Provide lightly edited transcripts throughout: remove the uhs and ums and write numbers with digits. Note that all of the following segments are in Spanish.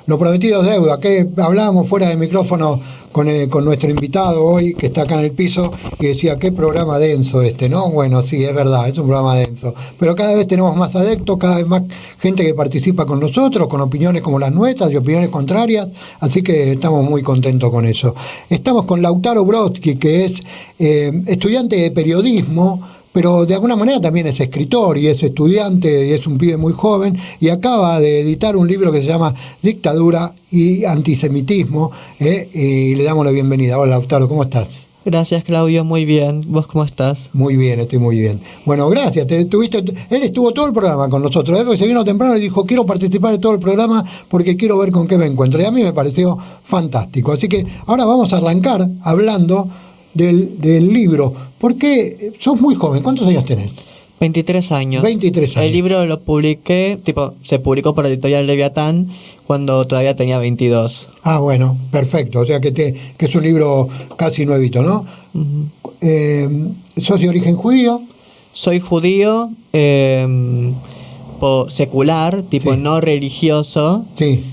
lo prometido es deuda, que hablábamos fuera de micrófono con nuestro invitado hoy, que está acá en el piso, y decía, qué programa denso ¿no? Bueno, sí, es verdad, es un programa denso, pero cada vez tenemos más adeptos, cada vez más gente que participa con nosotros, con opiniones como las nuestras y opiniones contrarias, así que estamos muy contentos con eso. Estamos con Lautaro Brodsky, que es estudiante de periodismo, pero de alguna manera también es escritor y es estudiante y es un pibe muy joven y acaba de editar un libro que se llama Dictadura y Antisemitismo, y le damos la bienvenida. Hola, Lautaro, ¿cómo estás? Gracias, Claudio, muy bien. ¿Vos cómo estás? Muy bien, estoy muy bien. Bueno, gracias. Él estuvo todo el programa con nosotros, porque se vino temprano y dijo, quiero participar de todo el programa porque quiero ver con qué me encuentro. Y a mí me pareció fantástico. Así que ahora vamos a arrancar hablando del libro. Porque sos muy joven. ¿Cuántos años tenés? 23 años. 23 años. El libro lo publiqué, se publicó por Editorial Leviatán cuando todavía tenía 22. Ah, bueno, perfecto. O sea que es un libro casi nuevito, ¿no? Uh-huh. ¿Sos de origen judío? Soy judío, secular, sí. No religioso. Sí.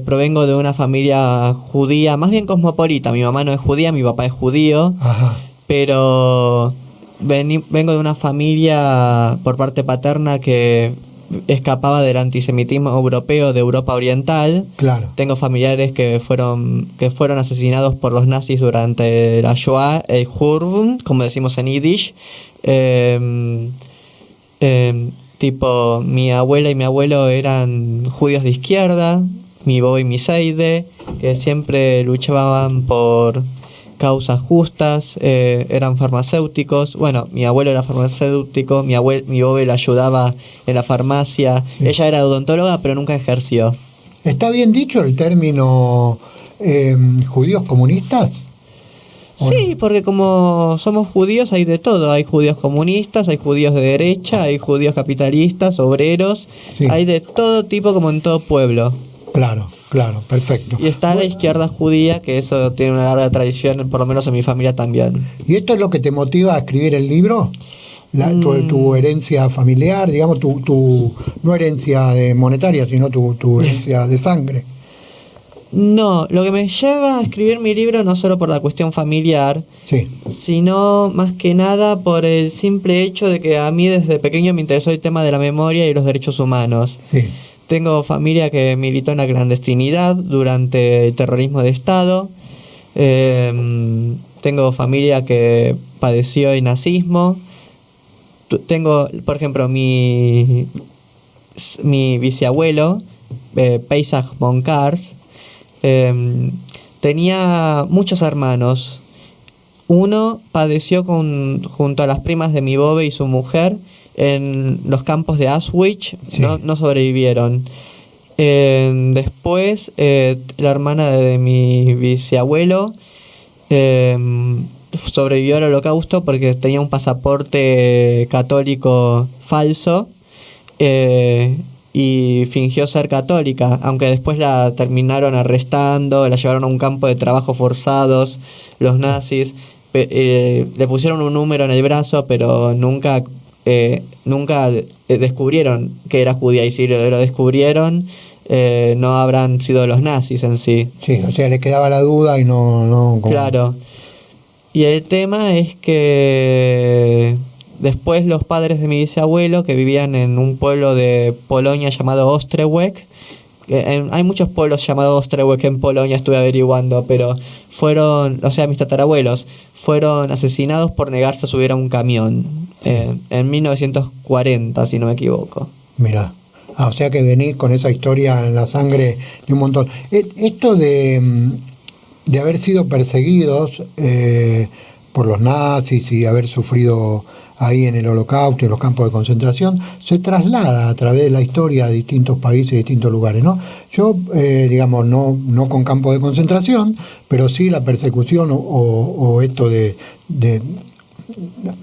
Provengo de una familia judía, más bien cosmopolita. Mi mamá no es judía, mi papá es judío. Ajá. Pero vengo de una familia por parte paterna que escapaba del antisemitismo europeo de Europa Oriental. Claro. Tengo familiares que fueron asesinados por los nazis durante la Shoah, el Hurvum, como decimos en Yiddish. Mi abuela y mi abuelo eran judíos de izquierda, mi bobo y mi seide, que siempre luchaban por causas justas, eran farmacéuticos. Bueno, mi abuelo era farmacéutico, mi bobo le ayudaba en la farmacia. Sí. Ella era odontóloga, pero nunca ejerció. ¿Está bien dicho el término judíos comunistas? Sí, porque como somos judíos hay de todo. Hay judíos comunistas, hay judíos de derecha, hay judíos capitalistas, obreros. Sí. Hay de todo tipo, como en todo pueblo. Claro, perfecto. Y está la izquierda judía, que eso tiene una larga tradición, por lo menos en mi familia también. ¿Y esto es lo que te motiva a escribir el libro? Tu herencia familiar, digamos, tu no herencia monetaria, sino tu herencia de sangre. No, lo que me lleva a escribir mi libro no solo por la cuestión familiar, sí, sino más que nada por el simple hecho de que a mí desde pequeño me interesó el tema de la memoria y los derechos humanos. Sí. Tengo familia que militó en la clandestinidad durante el terrorismo de Estado. Tengo familia que padeció el nazismo. Tengo, por ejemplo, mi bisabuelo, Pesach Moncars, tenía muchos hermanos. Uno padeció junto a las primas de mi bobe y su mujer en los campos de Auschwitz. Sí. No sobrevivieron. Después, la hermana de mi bisabuelo sobrevivió al Holocausto porque tenía un pasaporte católico falso y fingió ser católica, aunque después la terminaron arrestando, la llevaron a un campo de trabajo forzados, los nazis. Le pusieron un número en el brazo, pero nunca descubrieron que era judía, y si lo descubrieron, no habrán sido los nazis en sí. Sí, o sea, le quedaba la duda y no como... Claro. Y el tema es que después los padres de mi bisabuelo, que vivían en un pueblo de Polonia llamado Ostrewek, hay muchos pueblos llamados Ostrewek en Polonia, estuve averiguando, pero mis tatarabuelos fueron asesinados por negarse a subir a un camión en 1940, si no me equivoco. Mirá. O sea que venís con esa historia en la sangre de un montón. Esto de haber sido perseguidos por los nazis y haber sufrido ahí en el Holocausto y en los campos de concentración, se traslada a través de la historia a distintos países, distintos lugares, ¿no? Yo, digamos, no con campos de concentración, pero sí la persecución o esto de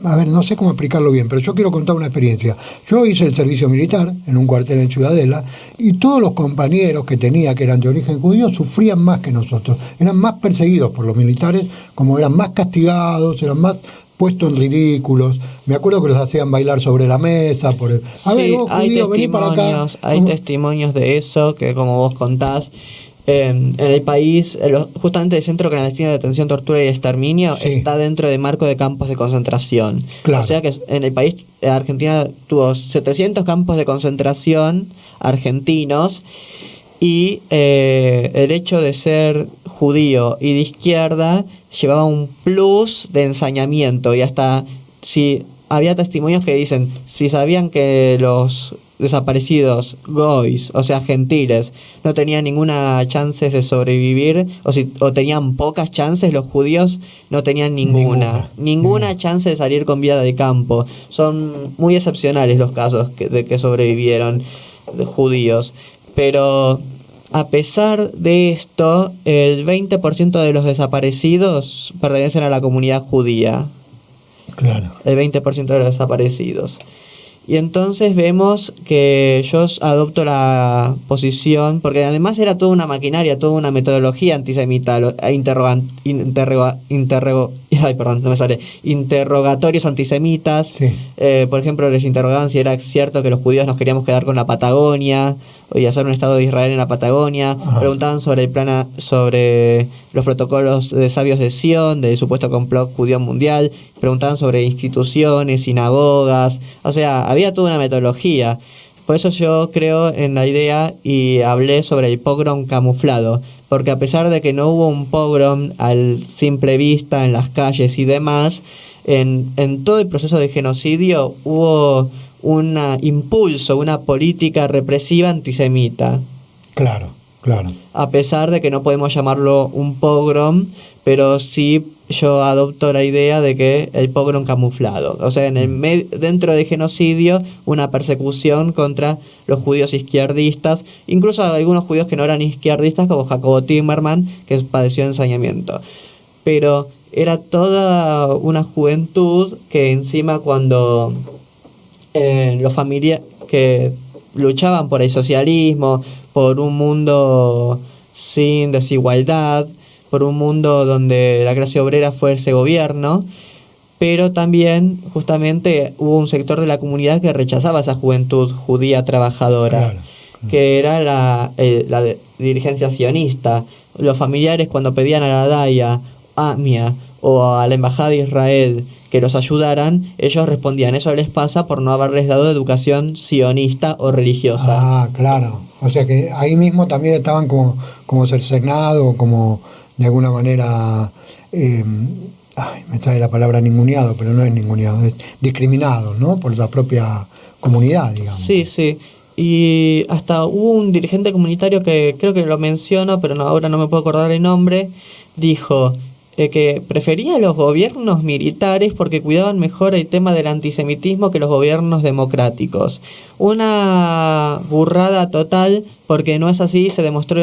a ver, no sé cómo explicarlo bien, pero yo quiero contar una experiencia. Yo hice el servicio militar en un cuartel en Ciudadela y todos los compañeros que tenía que eran de origen judío sufrían más que nosotros. Eran más perseguidos por los militares, como eran más castigados, eran más puesto en ridículos. Me acuerdo que los hacían bailar sobre la mesa. A ver, vos, judío, vení para acá. Hay testimonios de eso, que como vos contás, en el país, justamente el Centro Clandestino de Detención, Tortura y Exterminio está dentro del marco de campos de concentración. Claro. O sea que en el país, Argentina tuvo 700 campos de concentración argentinos, y el hecho de ser judío y de izquierda llevaba un plus de ensañamiento, y hasta si había testimonios que dicen, si sabían que los desaparecidos goys, o sea gentiles, no tenían ninguna chance de sobrevivir, o tenían pocas chances, los judíos no tenían ninguna chance de salir con vida de campo. Son muy excepcionales los casos de que sobrevivieron judíos, pero a pesar de esto, el 20% de los desaparecidos pertenecen a la comunidad judía. Claro. El 20% de los desaparecidos. Y entonces vemos que yo adopto la posición, porque además era toda una maquinaria, toda una metodología antisemita, interrogatorios antisemitas. Sí. Por ejemplo, les interrogaban si era cierto que los judíos nos queríamos quedar con la Patagonia y hacer un Estado de Israel en la Patagonia. Ajá. Preguntaban sobre los protocolos de sabios de Sion, del supuesto complot judío mundial. Preguntaban sobre instituciones, sinagogas. O sea, había toda una metodología. Por eso yo creo en la idea y hablé sobre el pogrom camuflado, porque a pesar de que no hubo un pogrom al simple vista en las calles y demás, en todo el proceso de genocidio hubo un impulso, una política represiva antisemita. Claro. A pesar de que no podemos llamarlo un pogrom, pero sí yo adopto la idea de que el pogrom camuflado, o sea, dentro del genocidio, una persecución contra los judíos izquierdistas, incluso algunos judíos que no eran izquierdistas, como Jacobo Timerman, que padeció ensañamiento. Pero era toda una juventud que encima, cuando los familiares que luchaban por el socialismo, por un mundo sin desigualdad, por un mundo donde la clase obrera fuese gobierno, pero también justamente hubo un sector de la comunidad que rechazaba esa juventud judía trabajadora, Claro. que era la dirigencia sionista. Los familiares, cuando pedían a la DAIA, AMIA o a la Embajada de Israel que los ayudaran, ellos respondían: eso les pasa por no haberles dado educación sionista o religiosa. Ah, claro. O sea que ahí mismo también estaban como cercenados, como de alguna manera, me sale la palabra ninguneado, pero no es ninguneado, es discriminado, ¿no? Por la propia comunidad, digamos. Sí. Y hasta hubo un dirigente comunitario que creo que lo menciono, pero ahora no me puedo acordar el nombre, dijo que prefería los gobiernos militares porque cuidaban mejor el tema del antisemitismo que los gobiernos democráticos. Una burrada total, porque no es así. Se demostró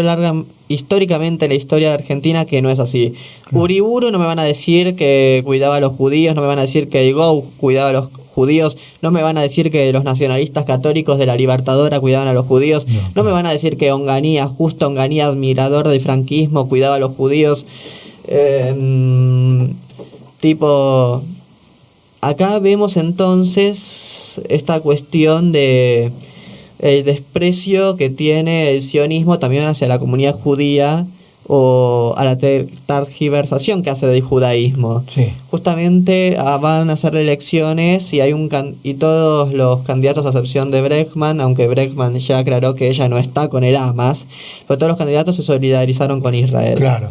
históricamente en la historia de Argentina que no es así. Uriburu no me van a decir que cuidaba a los judíos, no me van a decir que el GOU cuidaba a los judíos, no me van a decir que los nacionalistas católicos de la Libertadora cuidaban a los judíos, no me van a decir que Onganía, justo Onganía, admirador del franquismo, cuidaba a los judíos. Acá vemos entonces esta cuestión de el desprecio que tiene el sionismo también hacia la comunidad judía, o a la tergiversación que hace del judaísmo. Sí. Justamente van a hacer elecciones y y todos los candidatos, a excepción de Bregman, aunque Bregman ya aclaró que ella no está con el Hamas, pero todos los candidatos se solidarizaron con Israel. Claro.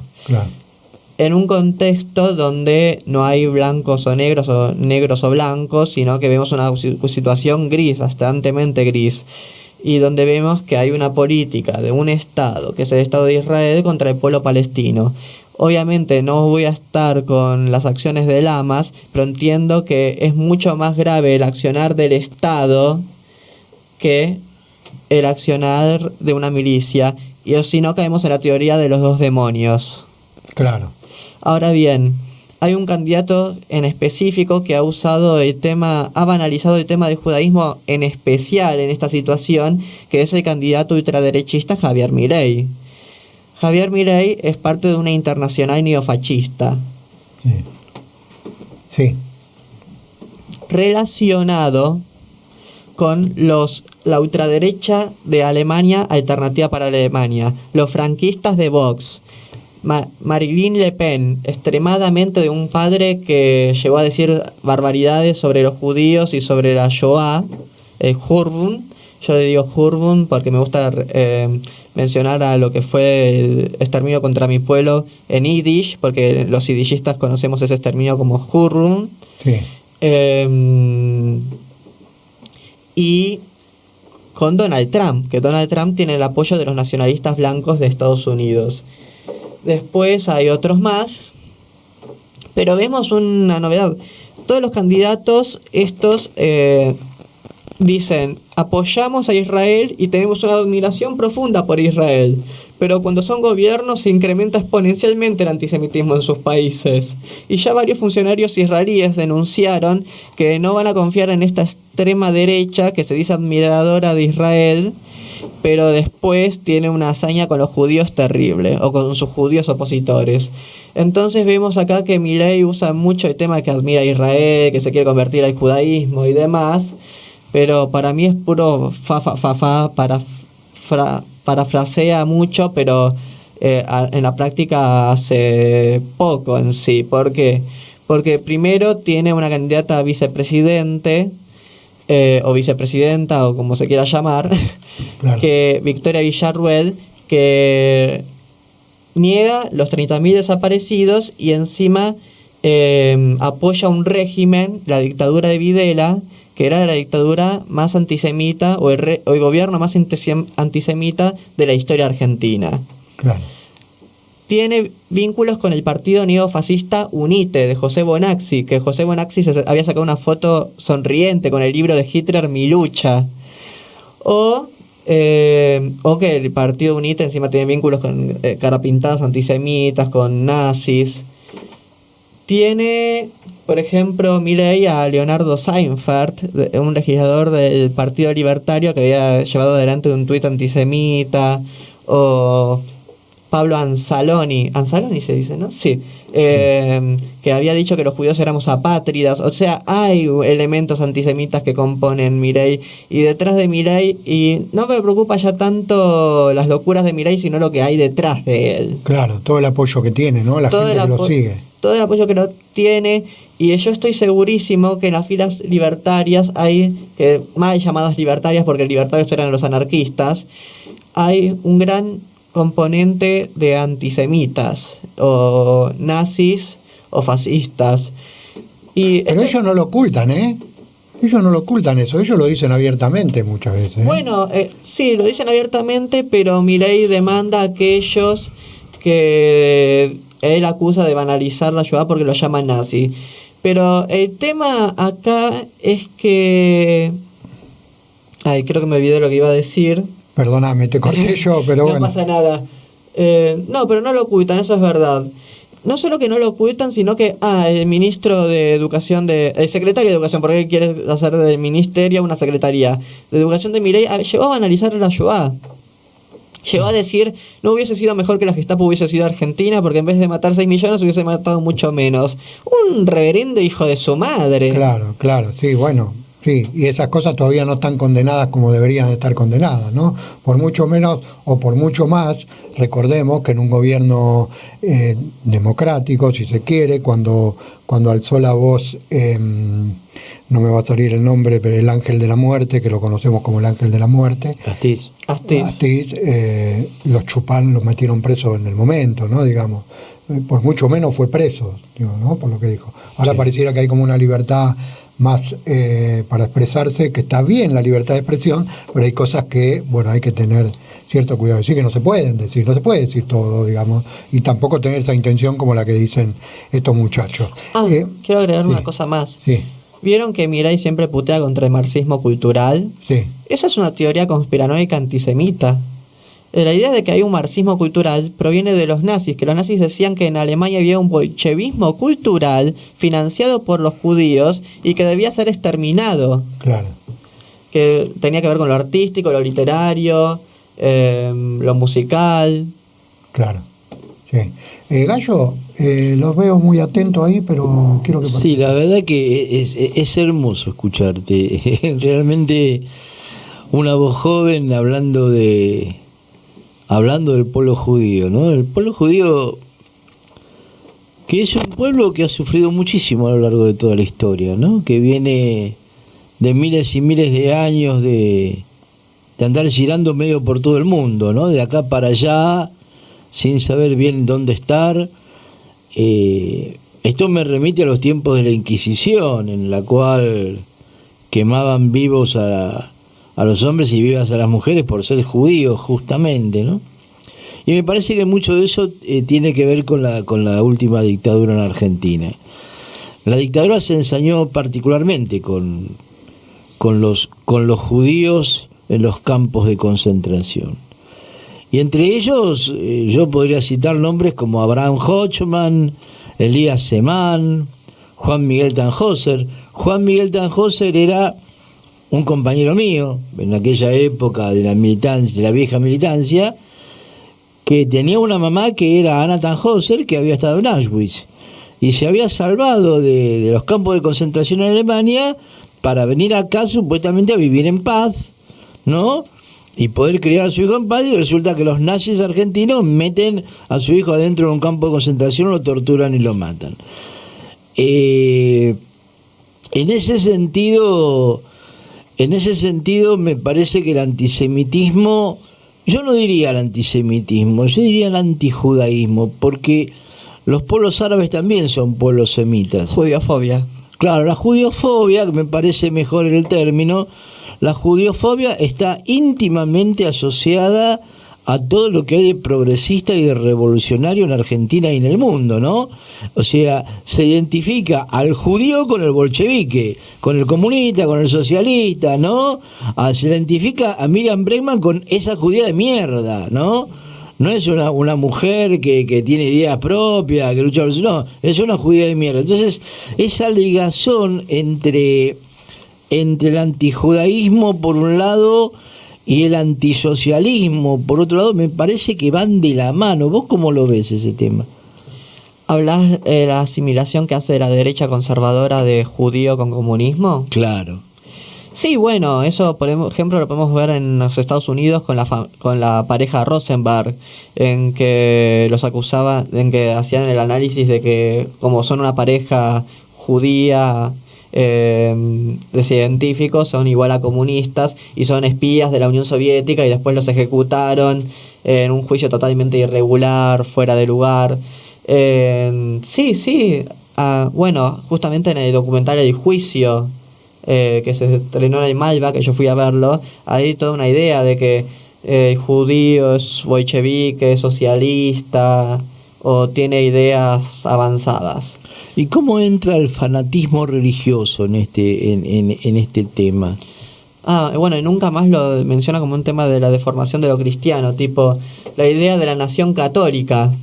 En un contexto donde no hay blancos o negros o blancos, sino que vemos una situación gris, bastantemente gris, y donde vemos que hay una política de un Estado, que es el Estado de Israel, contra el pueblo palestino. Obviamente no voy a estar con las acciones del Hamas, pero entiendo que es mucho más grave el accionar del Estado que el accionar de una milicia, y si no caemos en la teoría de los dos demonios. Claro. Ahora bien, hay un candidato en específico que ha banalizado el tema del judaísmo en especial en esta situación, que es el candidato ultraderechista Javier Milei. Javier Milei es parte de una internacional neofascista. Sí. relacionado con la ultraderecha de Alemania, Alternativa para Alemania, los franquistas de Vox, Marine Le Pen, extremadamente de un padre que llegó a decir barbaridades sobre los judíos y sobre la Shoah, Hurban. Yo le digo Hurban porque me gusta mencionar a lo que fue el exterminio contra mi pueblo en Yiddish, porque los yiddishistas conocemos ese exterminio como Hurban. Sí. Y con Donald Trump, que Donald Trump tiene el apoyo de los nacionalistas blancos de Estados Unidos. Después hay otros más, pero vemos una novedad. Todos los candidatos estos dicen, apoyamos a Israel y tenemos una admiración profunda por Israel, pero cuando son gobiernos se incrementa exponencialmente el antisemitismo en sus países. Y ya varios funcionarios israelíes denunciaron que no van a confiar en esta extrema derecha que se dice admiradora de Israel, pero después tiene una hazaña con los judíos terrible, o con sus judíos opositores. Entonces vemos acá que Milei usa mucho el tema de que admira a Israel, que se quiere convertir al judaísmo y demás, pero para mí es puro parafrasea mucho, pero en la práctica hace poco en sí. ¿Por qué? Porque primero tiene una candidata a vicepresidente, o vicepresidenta, o como se quiera llamar, claro, que Victoria Villarruel, que niega los 30.000 desaparecidos y encima apoya un régimen, la dictadura de Videla, que era la dictadura más antisemita o el gobierno más antisemita de la historia argentina. Claro. Tiene vínculos con el partido neofascista UNITE de José Bonaxi, que José Bonaxi había sacado una foto sonriente con el libro de Hitler Mi lucha. O que el partido UNITE encima tiene vínculos con carapintadas antisemitas, con nazis. Tiene, por ejemplo, Milei a Leonardo Seinfeld, un legislador del Partido Libertario que había llevado adelante un tuit antisemita, o Pablo Anzaloni se dice, ¿no? Sí, que había dicho que los judíos éramos apátridas. O sea, hay elementos antisemitas que componen Milei, y detrás de Milei, y no me preocupa ya tanto las locuras de Milei, sino lo que hay detrás de él. Claro, todo el apoyo que tiene, ¿no? La gente que lo sigue. Todo el apoyo que lo tiene, y yo estoy segurísimo que en las filas libertarias hay, que mal llamadas libertarias porque libertarios eran los anarquistas, hay un gran componente de antisemitas, o nazis, o fascistas. Pero ellos no lo ocultan, ¿eh? Ellos no lo ocultan eso, ellos lo dicen abiertamente muchas veces, ¿eh? Bueno, sí, lo dicen abiertamente, pero Milei demanda a aquellos que él acusa de banalizar la Shoah porque lo llaman nazi. Pero el tema acá es que... Ay, creo que me olvidé lo que iba a decir. Perdóname, te corté yo, pero bueno. No pasa nada. No, pero no lo ocultan, eso es verdad. No solo que no lo ocultan, sino que el ministro de Educación, el secretario de Educación, porque él quiere hacer del ministerio una secretaría de Educación de Milei, llegó a banalizar la Shoah. Llegó a decir, no hubiese sido mejor que la Gestapo hubiese sido Argentina, porque en vez de matar 6 millones hubiese matado mucho menos. Un reverendo hijo de su madre. Claro, sí, bueno, sí, y esas cosas todavía no están condenadas como deberían estar condenadas, ¿no? Por mucho menos o por mucho más, recordemos que en un gobierno democrático, si se quiere, cuando alzó la voz, no me va a salir el nombre, pero el ángel de la muerte, que lo conocemos como el ángel de la muerte. Astiz. Los Chupán los metieron presos en el momento, ¿no? Digamos, por mucho menos fue preso, digo, ¿no? Por lo que dijo. Ahora sí, pareciera que hay como una libertad más para expresarse, que está bien la libertad de expresión, pero hay cosas que, bueno, hay que tener cierto cuidado. Decir que no se pueden decir, no se puede decir todo, digamos, y tampoco tener esa intención como la que dicen estos muchachos. Quiero agregar una cosa más. Sí. ¿Vieron que Milei siempre putea contra el marxismo cultural? Sí. Esa es una teoría conspiranoica antisemita. La idea de que hay un marxismo cultural proviene de los nazis, que los nazis decían que en Alemania había un bolchevismo cultural financiado por los judíos y que debía ser exterminado. Claro. Que tenía que ver con lo artístico, lo literario, lo musical. Claro. Sí. Gallo, los veo muy atento ahí, pero quiero que... Sí, la verdad que es hermoso escucharte. Realmente una voz joven hablando del pueblo judío, ¿no? El pueblo judío, que es un pueblo que ha sufrido muchísimo a lo largo de toda la historia, ¿no? Que viene de miles y miles de años de andar girando medio por todo el mundo, ¿no? De acá para allá, sin saber bien dónde estar. Esto me remite a los tiempos de la Inquisición, en la cual quemaban vivos a los hombres y vivas a las mujeres por ser judíos, justamente, ¿no? Y me parece que mucho de eso tiene que ver con la última dictadura en Argentina. La dictadura se ensañó particularmente con los judíos en los campos de concentración. Y entre ellos yo podría citar nombres como Abraham Hochman, Elías Semán, Juan Miguel Tannhäuser. Juan Miguel Tannhäuser era un compañero mío en aquella época de la militancia, de la vieja militancia, que tenía una mamá que era Anna Tannhäuser, que había estado en Auschwitz y se había salvado de los campos de concentración en Alemania para venir acá supuestamente a vivir en paz, ¿no? Y poder criar a su hijo en paz, y resulta que los nazis argentinos meten a su hijo adentro de un campo de concentración, lo torturan y lo matan. En ese sentido me parece que el antisemitismo, yo no diría el antisemitismo, yo diría el antijudaísmo, porque los pueblos árabes también son pueblos semitas. Judiofobia. Claro, la judiofobia, que me parece mejor el término, la judiofobia está íntimamente asociada a todo lo que hay de progresista y de revolucionario en Argentina y en el mundo, ¿no? O sea, se identifica al judío con el bolchevique, con el comunista, con el socialista, ¿no? Se identifica a Miriam Bregman con esa judía de mierda, ¿no? No es una mujer que tiene ideas propias, que lucha por eso, no, es una judía de mierda. Entonces, esa ligazón entre el antijudaísmo por un lado y el antisocialismo por otro lado, me parece que van de la mano. ¿Vos cómo lo ves ese tema? ¿Hablas de la asimilación que hace la derecha conservadora de judío con comunismo? Claro. Sí, bueno, eso por ejemplo lo podemos ver en los Estados Unidos con la pareja Rosenberg, en que los acusaban, en que hacían el análisis de que como son una pareja judía de científicos, son igual a comunistas y son espías de la Unión Soviética, y después los ejecutaron en un juicio totalmente irregular, fuera de lugar. Sí, bueno, justamente en el documental El Juicio, que se estrenó en Malva, que yo fui a verlo, hay toda una idea de que el judío es bolchevique, socialista, o tiene ideas avanzadas. ¿Y cómo entra el fanatismo religioso en este tema? Bueno, y nunca más lo menciona como un tema de la deformación de lo cristiano, tipo la idea de la nación católica,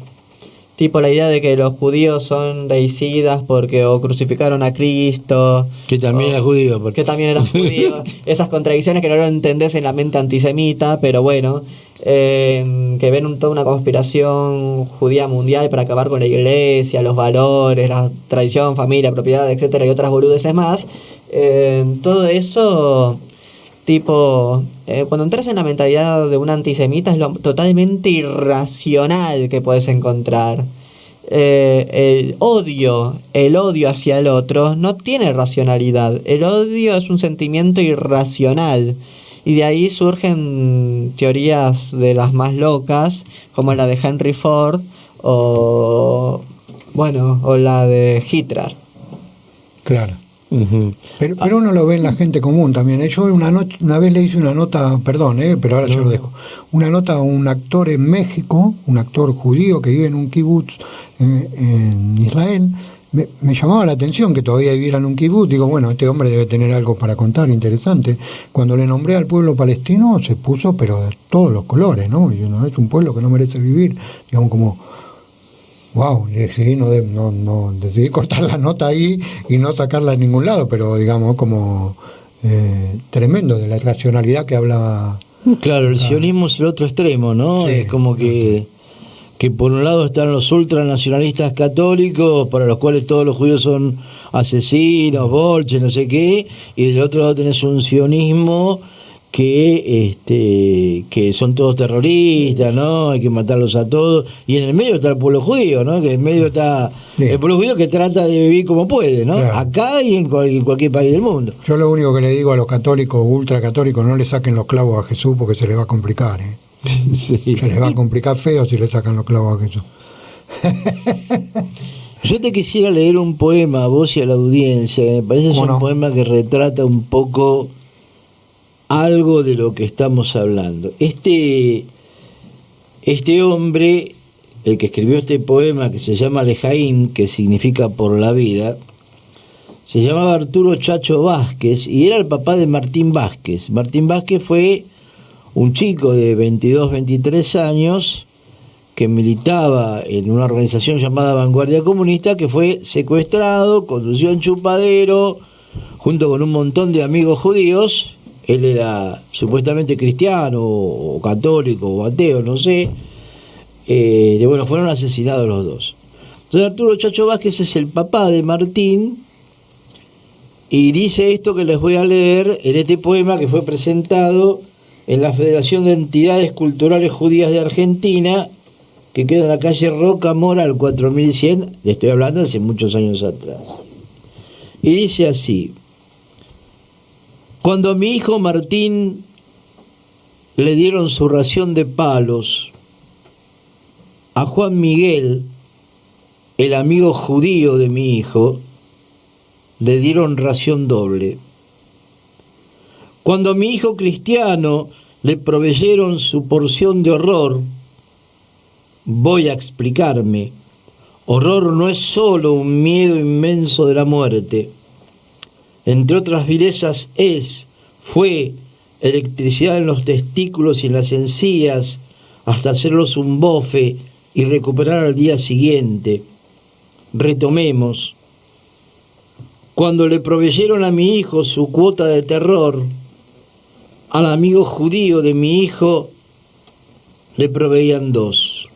tipo la idea de que los judíos son deicidas porque o crucificaron a Cristo, que también era judío, que también era judío, esas contradicciones que no lo entendés en la mente antisemita, pero bueno, que ven toda una conspiración judía mundial para acabar con la iglesia, los valores, la tradición, familia, propiedad, etcétera, y otras boludeces más. Todo eso, tipo, cuando entras en la mentalidad de un antisemita, es lo totalmente irracional que puedes encontrar. El odio hacia el otro no tiene racionalidad. El odio es un sentimiento irracional. Y de ahí surgen teorías de las más locas, como la de Henry Ford o la de Hitler. Claro. Uh-huh. Pero uno lo ve en la gente común también. Yo una vez le hice una nota, perdón, pero ahora yo lo dejo, una nota a un actor en México, un actor judío que vive en un kibutz en Israel. Me llamaba la atención que todavía viviera en un kibutz. Digo, bueno, este hombre debe tener algo para contar interesante. Cuando le nombré al pueblo palestino, se puso, pero de todos los colores, ¿no? Y uno, es un pueblo que no merece vivir, digamos, como, wow, y decidí, decidí cortar la nota ahí y no sacarla en ningún lado, pero digamos, como tremendo de la irracionalidad que hablaba. Claro, el sionismo es el otro extremo, ¿no? Sí, es como que que por un lado están los ultranacionalistas católicos, para los cuales todos los judíos son asesinos, bolches, no sé qué, y del otro lado tenés un sionismo que son todos terroristas, ¿no? Hay que matarlos a todos, y en el medio está el pueblo judío, ¿no? Que en el medio está el pueblo judío que trata de vivir como puede, ¿no? Claro. Acá y en cualquier país del mundo. Yo lo único que le digo a los católicos, ultracatólicos, no le saquen los clavos a Jesús porque se les va a complicar, ¿eh? Sí. Se les va a complicar feo si le sacan los clavos a Jesús. Yo te quisiera leer un poema a vos y a la audiencia, que me parece que es un poema que retrata un poco algo de lo que estamos hablando. Este hombre, el que escribió este poema, que se llama Lejaim, que significa por la vida, se llamaba Arturo Chacho Vázquez y era el papá de Martín Vázquez. Martín Vázquez fue un chico de 22, 23 años que militaba en una organización llamada Vanguardia Comunista, que fue secuestrado, conducido en Chupadero, junto con un montón de amigos judíos. Él era supuestamente cristiano, o católico, o ateo, no sé. Bueno, fueron asesinados los dos. Entonces Arturo Chacho Vázquez es el papá de Martín, y dice esto que les voy a leer en este poema que fue presentado en la Federación de Entidades Culturales Judías de Argentina, que queda en la calle Roca Mora al 4100, le estoy hablando hace muchos años atrás. Y dice así: cuando a mi hijo Martín le dieron su ración de palos, a Juan Miguel, el amigo judío de mi hijo, le dieron ración doble. Cuando a mi hijo cristiano le proveyeron su porción de horror, voy a explicarme, horror no es solo un miedo inmenso de la muerte. Entre otras vilezas fue electricidad en los testículos y en las encías hasta hacerlos un bofe y recuperar al día siguiente. Retomemos. Cuando le proveyeron a mi hijo su cuota de terror, al amigo judío de mi hijo le proveían 2.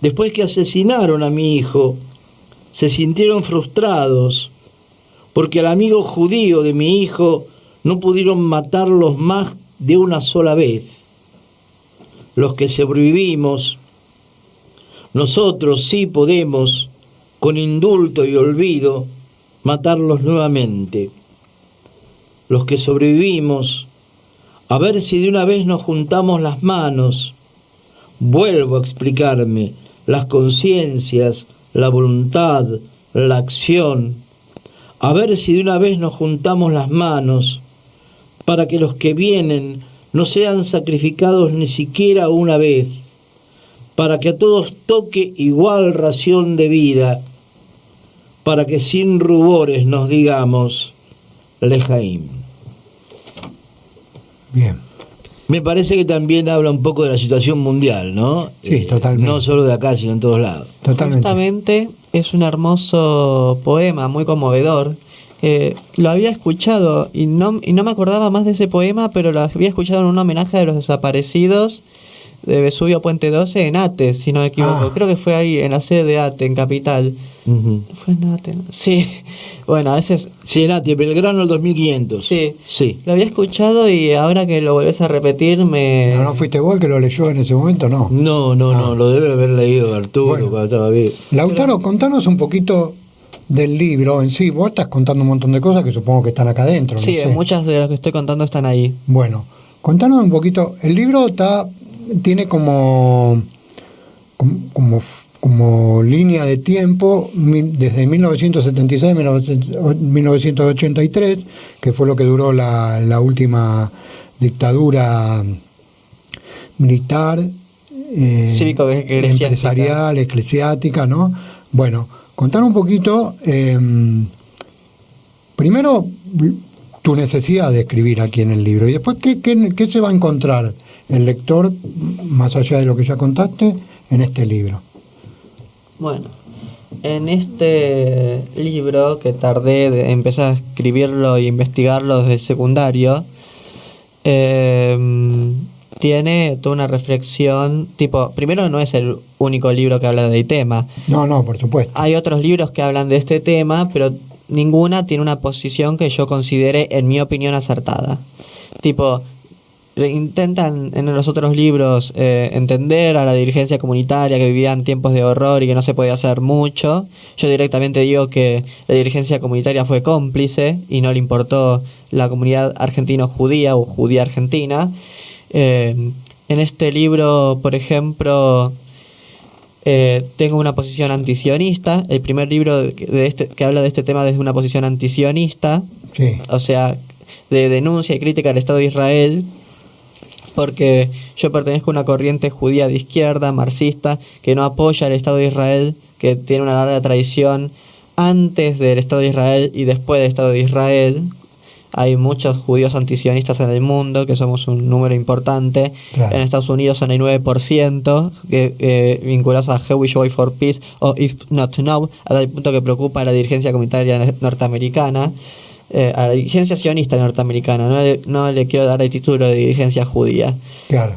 Después que asesinaron a mi hijo, se sintieron frustrados porque al amigo judío de mi hijo no pudieron matarlos más de una sola vez. Los que sobrevivimos, nosotros sí podemos, con indulto y olvido, matarlos nuevamente. Los que sobrevivimos, a ver si de una vez nos juntamos las manos. Vuelvo a explicarme, las conciencias, la voluntad, la acción. A ver si de una vez nos juntamos las manos para que los que vienen no sean sacrificados ni siquiera una vez, para que a todos toque igual ración de vida, para que sin rubores nos digamos Lejaim. Bien. Me parece que también habla un poco de la situación mundial, ¿no? Sí, totalmente. No solo de acá, sino en todos lados. Totalmente. Justamente es un hermoso poema, muy conmovedor. Lo había escuchado y no me acordaba más de ese poema, pero lo había escuchado en un homenaje de los desaparecidos de Vesubio Puente 12 en ATE, si no me equivoco. Creo que fue ahí, en la sede de ATE, en Capital. Uh-huh. ¿Fue en ATE? Sí. Bueno, a veces... Sí, en ATE, Belgrano el 2500. Sí. Lo había escuchado y ahora que lo volvés a repetir me... ¿No fuiste vos el que lo leyó en ese momento? No. No, lo debe haber leído Arturo cuando estaba vivo. Lautaro, contanos un poquito del libro en sí. Vos estás contando un montón de cosas que supongo que están acá adentro. Sí, no sé. Muchas de las que estoy contando están ahí. Bueno, contanos un poquito. El libro tiene como línea de tiempo desde 1976 a 1983, que fue lo que duró la última dictadura militar, cívico, empresarial, eclesiástica, ¿no? Bueno, contar un poquito, primero tu necesidad de escribir aquí en el libro, y después qué se va a encontrar el lector, más allá de lo que ya contaste, en este libro. Bueno, en este libro, que tardé de empezar a escribirlo e investigarlo desde secundario, tiene toda una reflexión, tipo, primero no es el único libro que habla del tema. No, por supuesto. Hay otros libros que hablan de este tema, pero ninguna tiene una posición que yo considere, en mi opinión, acertada. Tipo, intentan en los otros libros entender a la dirigencia comunitaria que vivía en tiempos de horror y que no se podía hacer mucho. Yo directamente digo que la dirigencia comunitaria fue cómplice y no le importó la comunidad argentino-judía o judía argentina. En este libro, por ejemplo, tengo una posición antisionista. El primer libro que habla de este tema desde una posición antisionista, Sí. o sea, de denuncia y crítica al Estado de Israel, porque yo pertenezco a una corriente judía de izquierda, marxista, que no apoya al Estado de Israel, que tiene una larga tradición antes del Estado de Israel y después del Estado de Israel. Hay muchos judíos antisionistas en el mundo, que somos un número importante. Claro. En Estados Unidos son el 9%, vinculados a Jewish Voice for Peace o If Not Now, a tal punto que preocupa a la dirigencia comunitaria norteamericana. A la dirigencia sionista norteamericana, no le quiero dar el título de dirigencia judía. Claro.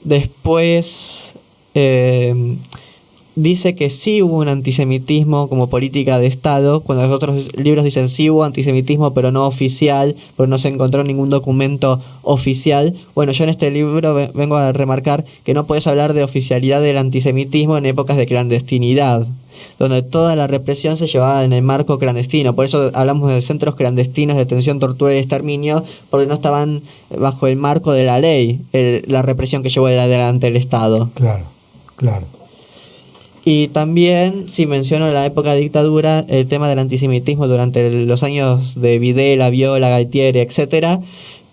Después dice que sí hubo un antisemitismo como política de Estado, cuando los otros libros dicen sí hubo antisemitismo pero no oficial, porque no se encontró ningún documento oficial. Bueno, yo en este libro vengo a remarcar que no puedes hablar de oficialidad del antisemitismo en épocas de clandestinidad, donde toda la represión se llevaba en el marco clandestino. Por eso hablamos de centros clandestinos de detención, tortura y exterminio, porque no estaban bajo el marco de la ley, la represión que llevó adelante el Estado. Claro. Y también, si menciono la época de dictadura, el tema del antisemitismo durante los años de Videla, Viola, Galtieri, etcétera,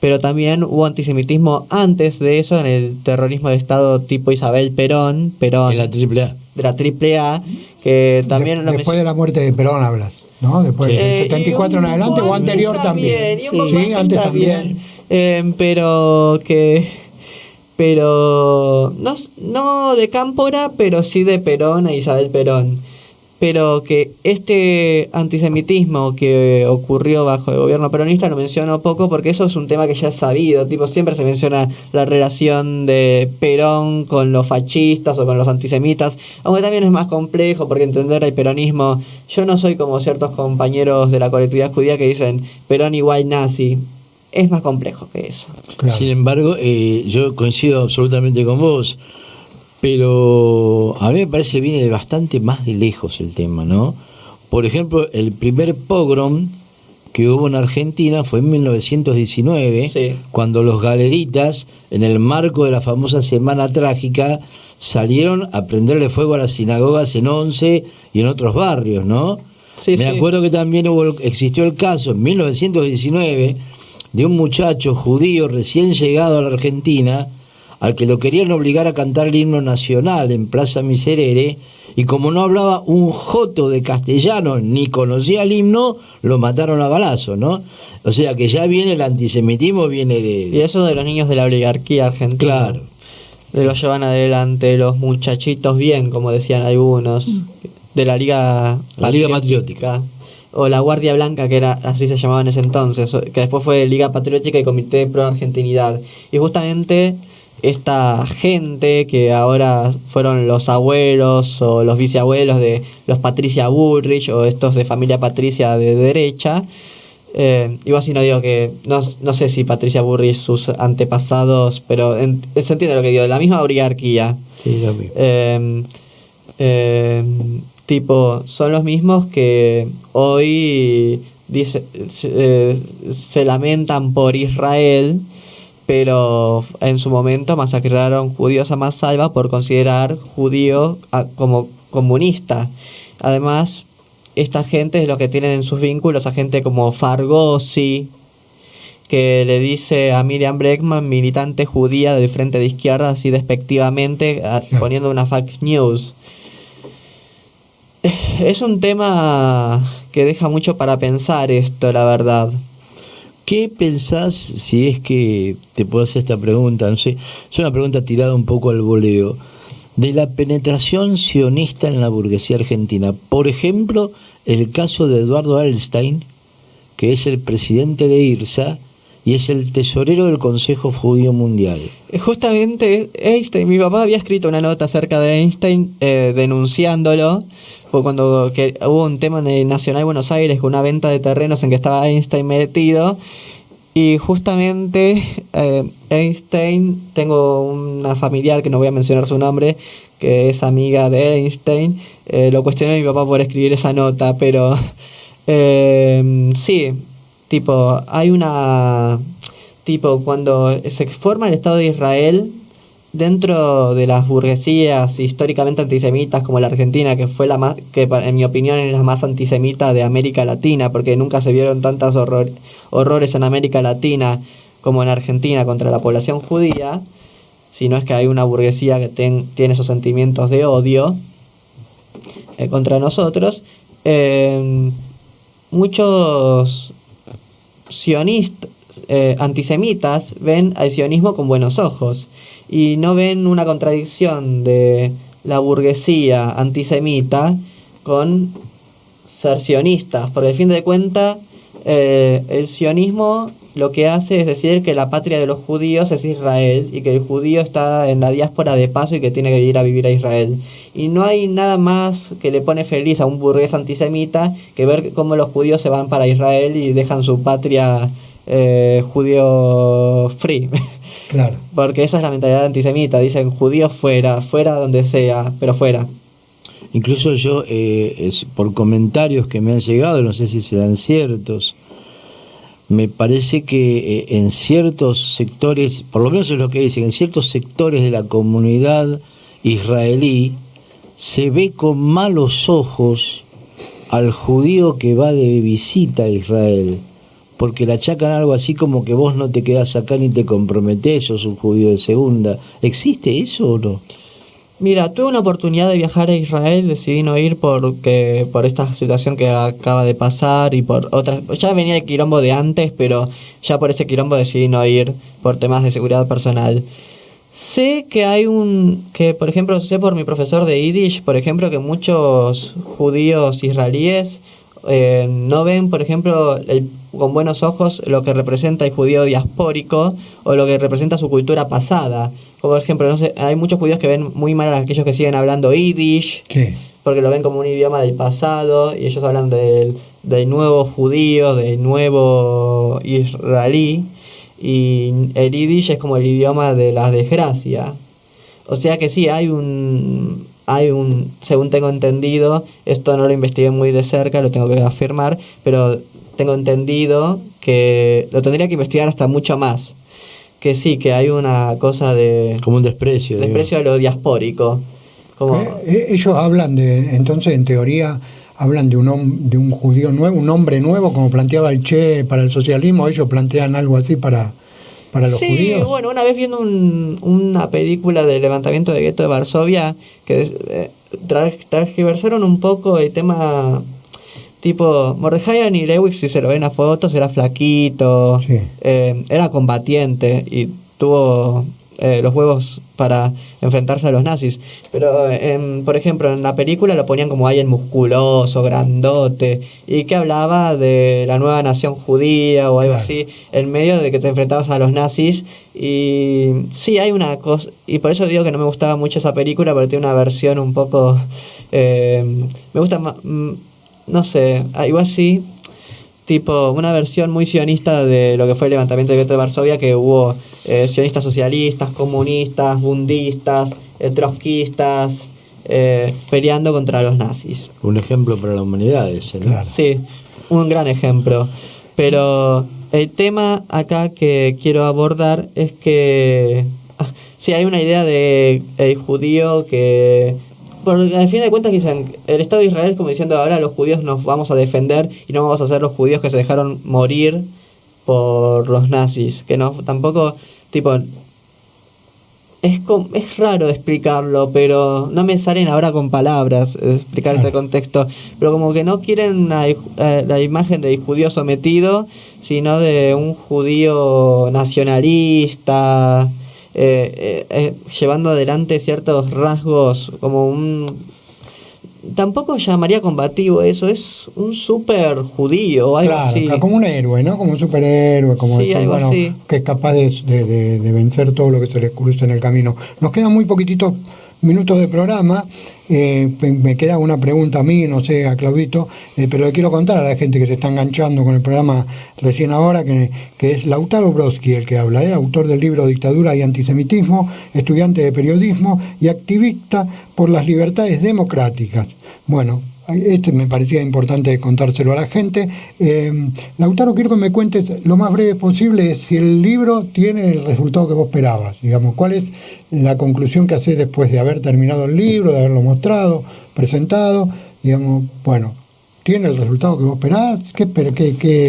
pero también hubo antisemitismo antes de eso en el terrorismo de Estado tipo Isabel Perón En la AAA. de la AAA, que también después de la muerte de Perón hablas, ¿no? Después del 74 en adelante o anterior también. Sí, antes también. Pero no de Cámpora, pero sí de Perón e Isabel Perón. Pero que este antisemitismo que ocurrió bajo el gobierno peronista lo menciono poco porque eso es un tema que ya es sabido. Tipo, siempre se menciona la relación de Perón con los fascistas o con los antisemitas, aunque también es más complejo porque entender el peronismo, yo no soy como ciertos compañeros de la colectividad judía que dicen Perón igual nazi. Es más complejo que eso. Claro. Sin embargo, yo coincido absolutamente con vos, pero a mí me parece que viene de bastante más de lejos el tema, ¿no? Por ejemplo, el primer pogrom que hubo en Argentina fue en 1919, Sí. cuando los galeritas, en el marco de la famosa Semana Trágica, salieron a prenderle fuego a las sinagogas en Once y en otros barrios, ¿no? Sí, Me sí. acuerdo que también existió el caso en 1919 de un muchacho judío recién llegado a la Argentina, al que lo querían obligar a cantar el himno nacional en Plaza Miserere, y como no hablaba un joto de castellano ni conocía el himno, lo mataron a balazo, ¿no? O sea que ya viene el antisemitismo, viene Y eso de los niños de la oligarquía argentina. Claro. Lo llevan adelante los muchachitos bien, como decían algunos, de la Liga Patriótica. O la Guardia Blanca, que era así se llamaba en ese entonces, que después fue Liga Patriótica y Comité Pro Argentinidad. Y justamente esta gente que ahora fueron los abuelos o los bisabuelos de los Patricia Bullrich o estos de familia Patricia de derecha, igual así no digo que, no sé si Patricia Bullrich sus antepasados, pero se entiende lo que digo, la misma oligarquía. Sí, lo mismo. Tipo, son los mismos que hoy se lamentan por Israel, pero en su momento masacraron judíos a mansalva por considerar judío como comunista. Además, esta gente es lo que tienen en sus vínculos a gente como Fargosi, que le dice a Miriam Bregman, militante judía del Frente de Izquierda, así despectivamente, poniendo una fake news. Es un tema que deja mucho para pensar esto, la verdad. ¿Qué pensás, si es que te puedo hacer esta pregunta? No sé, es una pregunta tirada un poco al voleo, de la penetración sionista en la burguesía argentina. Por ejemplo, el caso de Eduardo Elstein, que es el presidente de IRSA y es el tesorero del Consejo Judío Mundial. Justamente Einstein, mi papá había escrito una nota acerca de Einstein denunciándolo, porque hubo un tema en el Nacional de Buenos Aires con una venta de terrenos en que estaba Einstein metido, y justamente Einstein, tengo una familiar que no voy a mencionar su nombre, que es amiga de Einstein, lo cuestionó a mi papá por escribir esa nota, pero sí, tipo, cuando se forma el Estado de Israel, dentro de las burguesías históricamente antisemitas como la Argentina, que fue en mi opinión es la más antisemita de América Latina, porque nunca se vieron tantos horrores en América Latina como en Argentina contra la población judía, sino es que hay una burguesía que tiene esos sentimientos de odio contra nosotros. Muchos sionistas, antisemitas, ven al sionismo con buenos ojos y no ven una contradicción de la burguesía antisemita con ser sionistas, porque al fin de cuentas el sionismo lo que hace es decir que la patria de los judíos es Israel y que el judío está en la diáspora de paso y que tiene que ir a vivir a Israel. Y no hay nada más que le pone feliz a un burgués antisemita que ver cómo los judíos se van para Israel y dejan su patria judío free. Claro. Porque esa es la mentalidad antisemita. Dicen judíos fuera donde sea, pero fuera. Incluso yo, por comentarios que me han llegado, no sé si serán ciertos, me parece que en ciertos sectores, por lo menos es lo que dicen, en ciertos sectores de la comunidad israelí, se ve con malos ojos al judío que va de visita a Israel, porque le achacan algo así como que vos no te quedás acá ni te comprometés, sos un judío de segunda. ¿Existe eso o no? Mira, tuve una oportunidad de viajar a Israel, decidí no ir por esta situación que acaba de pasar y por otras. Ya venía el quilombo de antes, pero ya por ese quilombo decidí no ir por temas de seguridad personal. Sé que por ejemplo, sé por mi profesor de Yiddish, por ejemplo, que muchos judíos israelíes no ven, por ejemplo, con buenos ojos lo que representa el judío diaspórico o lo que representa su cultura pasada. Como por ejemplo, no sé, hay muchos judíos que ven muy mal a aquellos que siguen hablando Yiddish, Sí. porque lo ven como un idioma del pasado, y ellos hablan del nuevo judío, del nuevo israelí, y el Yiddish es como el idioma de la desgracia. O sea que sí, según tengo entendido, esto no lo investigué muy de cerca, lo tengo que afirmar, pero tengo entendido que lo tendría que investigar hasta mucho más. Que sí, que hay una cosa de Como un desprecio. desprecio a lo diaspórico. Como, Ellos hablan entonces en teoría, hablan de un judío nuevo, un hombre nuevo, como planteaba el Che para el socialismo. Ellos plantean algo así para los sí, judíos. bueno, una vez viendo una película del levantamiento del gueto de Varsovia, que transgiversaron un poco el tema. Tipo, Mordechai Lewis, si se lo ven a fotos, era flaquito, Sí. era combatiente y tuvo los huevos para enfrentarse a los nazis. Pero, por ejemplo, en la película lo ponían como alguien musculoso, grandote, y que hablaba de la nueva nación judía o algo Claro. así, en medio de que te enfrentabas a los nazis. Y sí, hay una cosa, y por eso digo que no me gustaba mucho esa película, porque tiene una versión un poco... me gusta más... no sé, igual sí, tipo una versión muy sionista de lo que fue el levantamiento del gueto de Varsovia, que hubo sionistas socialistas, comunistas, bundistas, trotskistas, peleando contra los nazis. Un ejemplo para la humanidad ese, ¿no? Claro. Sí, un gran ejemplo. Pero el tema acá que quiero abordar es que sí, hay una idea de el judío que... Porque al fin de cuentas dicen, el Estado de Israel como diciendo ahora los judíos nos vamos a defender y no vamos a ser los judíos que se dejaron morir por los nazis. Que no, tampoco, tipo, es raro explicarlo, pero no me salen ahora con palabras explicar este contexto. Pero como que no quieren la imagen del judío sometido, sino de un judío nacionalista, llevando adelante ciertos rasgos como tampoco llamaría combativo eso, es un súper judío o algo Claro, así. como un héroe, ¿no? Como un superhéroe, como Sí, decir, algo bueno, así. que es capaz de vencer todo lo que se le cruza en el camino. Nos quedan muy poquititos minutos de programa. Me queda una pregunta a mí, no sé, a Claudito, pero le quiero contar a la gente que se está enganchando con el programa recién ahora, que es Lautaro Brodsky el que habla, autor del libro Dictadura y Antisemitismo, estudiante de periodismo y activista por las libertades democráticas. Bueno, me parecía importante contárselo a la gente. Lautaro, quiero que me cuentes lo más breve posible si el libro tiene el resultado que vos esperabas. Digamos, ¿cuál es la conclusión que haces después de haber terminado el libro, de haberlo mostrado, presentado? Digamos, bueno, ¿tiene el resultado que vos esperabas? ¿Qué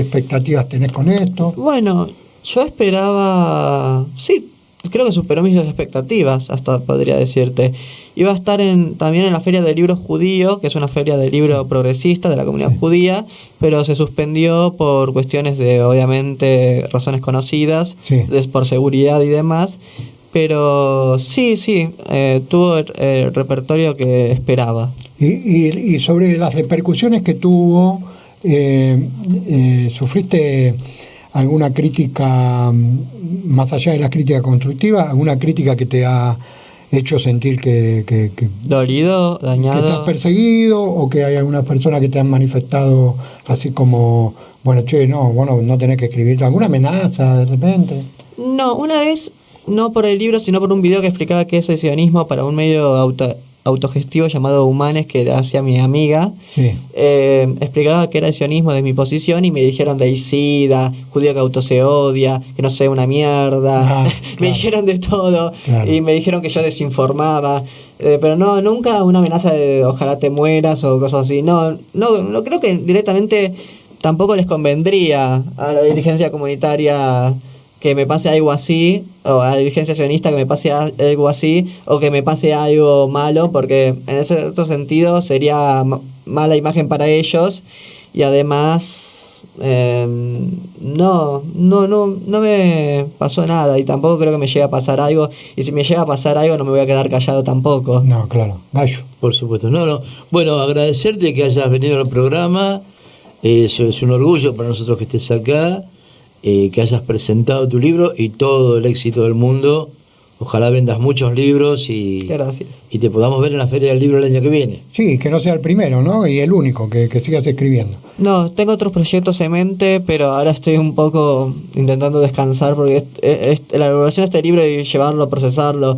expectativas tenés con esto? Bueno, yo esperaba, sí, creo que superó mis expectativas, hasta podría decirte. Iba a estar también en la Feria del Libro Judío, que es una feria de libro progresista de la comunidad judía, pero se suspendió por cuestiones de, obviamente, razones conocidas, Sí. por seguridad y demás. Pero sí, tuvo el repertorio que esperaba. Y sobre las repercusiones que tuvo, ¿sufriste alguna crítica, más allá de la crítica constructiva, alguna crítica que te ha hecho sentir que Dolido, que dañado. estás perseguido, o que hay algunas personas que te han manifestado así como, bueno, che, no, bueno, no tenés que escribir, alguna amenaza de repente? No, una vez, no por el libro, sino por un video que explicaba qué es el sionismo para un medio autogestivo llamado Humanes, que hacía mi amiga. Sí. Explicaba que era el sionismo de mi posición y me dijeron deicida, judío que auto se odia, que no sé, una mierda. Ah, Me claro. dijeron de todo. Claro. Y me dijeron que yo desinformaba. Pero no, nunca una amenaza de ojalá te mueras o cosas así. No creo que directamente tampoco les convendría a la dirigencia comunitaria que me pase algo así, o a la dirigencia sionista que me pase algo así, o que me pase algo malo, porque en ese otro sentido sería mala imagen para ellos, y además no me pasó nada, y tampoco creo que me llegue a pasar algo, y si me llega a pasar algo no me voy a quedar callado tampoco. No, claro, Gallo. Por supuesto, no. Bueno, agradecerte que hayas venido al programa. Eso es un orgullo para nosotros que estés acá, que hayas presentado tu libro y todo el éxito del mundo. Ojalá vendas muchos libros y Gracias. te podamos ver en la Feria del Libro el año que viene. Sí, que no sea el primero, ¿no? Y el único, que sigas escribiendo. No, tengo otros proyectos en mente, pero ahora estoy un poco intentando descansar porque la elaboración de este libro y llevarlo, procesarlo,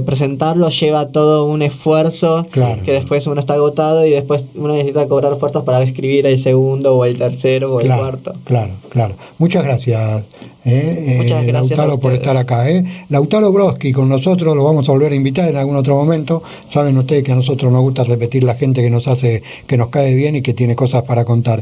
presentarlo lleva todo un esfuerzo. Claro. Que después uno está agotado y después uno necesita cobrar fuerzas para escribir el segundo o el tercero o el cuarto. Claro. Muchas gracias. Muchas gracias a Lautaro, por ustedes. estar acá. Lautaro Brodsky con nosotros, lo vamos a volver a invitar en algún otro momento. Saben ustedes que a nosotros nos gusta repetir la gente que nos cae bien y que tiene cosas para contar.